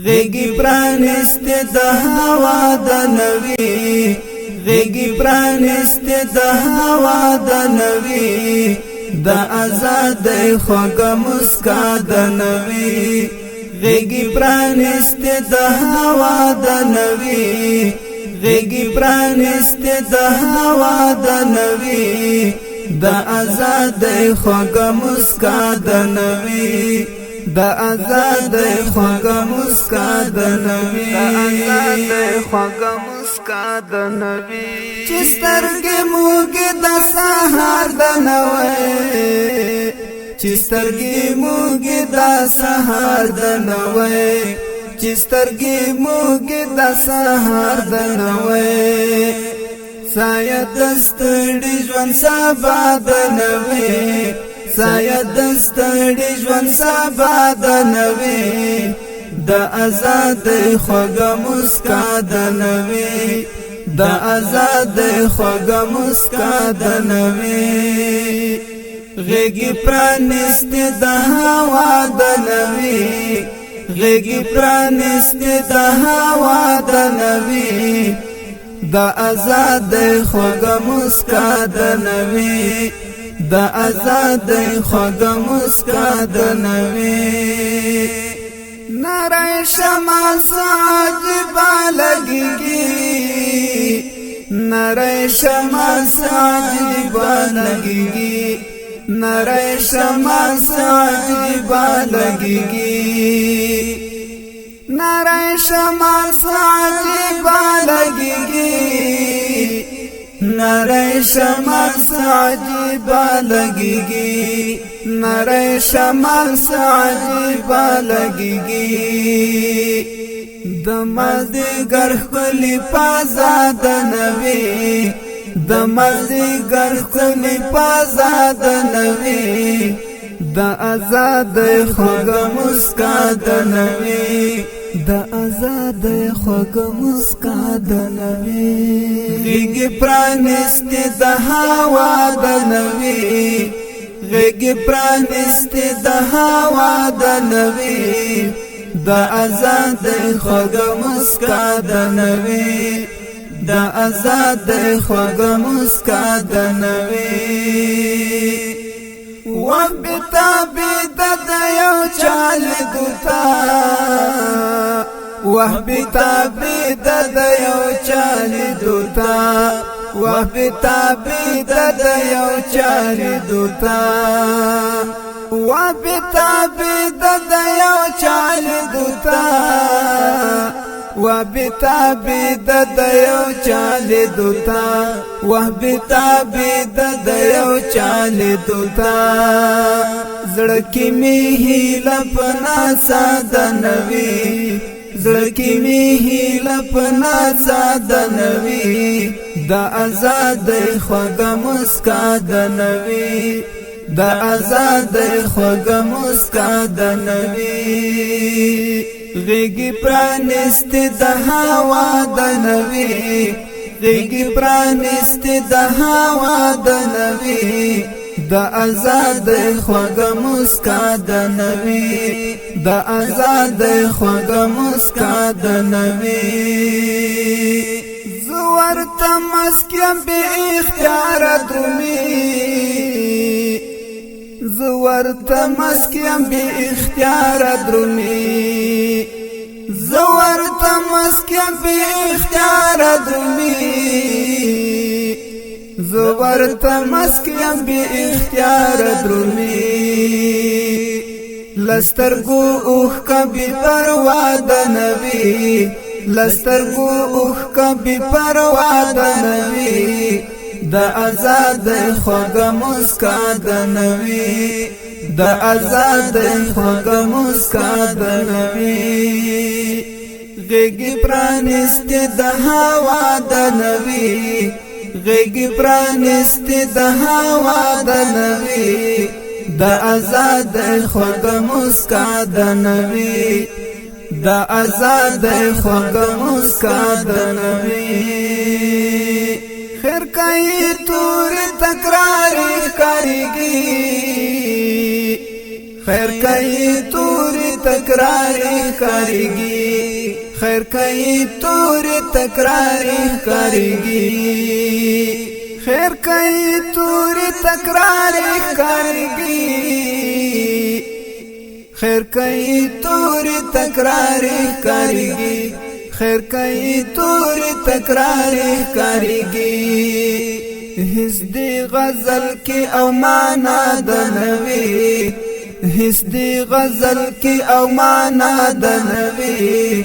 غیگی پرانست د هوا د نوی غیگی پرانست د هوا د نوی د آزاد خوږ مسکا د نوی غیگی پرانست د هوا د نوی غیگی پرانست د هوا د نوی د آزاد خوږ مسکا د نوی د آزاد خوږ مسکا د نوی د آزاد خوږ مسکا د نوی چې سترګې موږ د سحر د نوی چې سترګې موږ د سحر د نوی چې سترګې موږ د سحر د نوی سایه د ستړي ژوند سبا د نوی سایه د ستړي ژوند سبا د نوی د آزاد خوږ مسکا د نوی د آزاد خوږ مسکا د نوی غیگی پرانست د هوا د نوی غیگی پرانست د هوا د نوی د آزاد خوږ مسکا د نوی د آزاد خوږ مسکا د نوی نری شمع عجیب لګیږي نری شمع عجیب لګیږي نری شمع عجیب لګیږي نری شمع عجیب لګیږي نری شمع عجیب لګیږي نری شمع عجیب لګیږي د مازدیګر ښکلي فضا د نوی د مازدیګر ښکلي فضا د نوی د آزاد خوږ مسکا د نوی د آزاد خوږ مسکا د نوی غیږ پرانست د هوا د نوی غیږ پرانست د هوا د نوی د آزاد خوږ مسکا د نوی د آزاد خوږ مسکا د نوی وبتابید د یو چال دوتا وبتابید د یو چال دوتا وبتابید د یو چال دوتا وبتابید د یو چال دوتا وبتابید د یو چال دوتا وبتابید د یو چال دوتا زړه کې می هیله پنا ساده نوی زړه کې می هیله پنا ساده نوی د آزاد خوږ مسکا د نوی د آزاد خوږ مسکا د نوی غیږ پرانست د هوا د نوی غیږ پرانست د هوا د نوی د آزاد خوږ مسکا د نوی د آزاد خوږ مسکا د نوی زور تمسکم به اختیار درومی زور تمسکم به اختیار درومی زور تمسکم به اختیار درومی زور تمسکم به اختیار درومی لسترګو اوخ کبي پروا د نوی لسترګو اوخ کبي پروا د نوی د آزاد خوږ مسکا د نوی د آزاد خوږ مسکا د نوی غیږ پرانست د هوا د نوی غیږ پرانست د هوا د نوی د آزاد خوږ مسکا د نوی د آزاد خوږ مسکا د نوی خیر کای تور تکرار کریږي خیر کئی توری تکراری کاریگی خیر کئی توری تکراری کاریگی خیر کئی توری تکراری کاریگی خیر کئی توری تکراری کاریگی خیر کئی توری تکراری کاریگی حس دی غزل کی او مانا د نبی حس دی غزل کی او مانا د نبی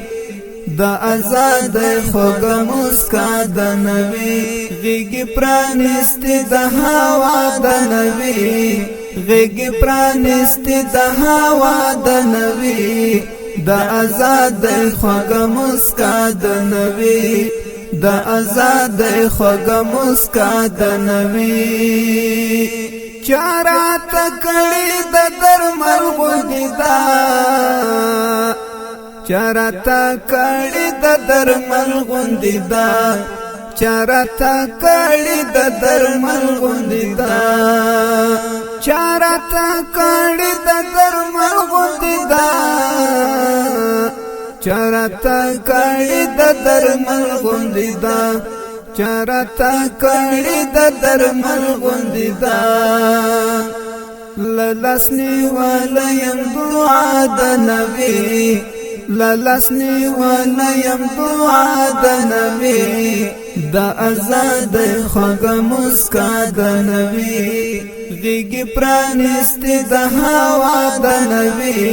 دا آزاد خوږ مسکا د نبی غیږ پرانستی د هوا د نبی غیږ پرانستی د هوا د نبی دا آزاد خوږ مسکا د نبی دا آزاد خوږ مسکا د نبی چارا تکړی د درمل غوندې دا چارا تکړی د درمل غوندې دا چارا تکړی د درمل غوندې دا چارا تکړی د درمل غوندې دا چارا تکړی د درمل غوندې دا چارا تکړی د درمل غوندې دا للسنی ولیم دعا د نبی للسنی ولیم دعا د نبی دا آزاد خوږ مسکا د نبی غیږ پرانستی د هوا د نبی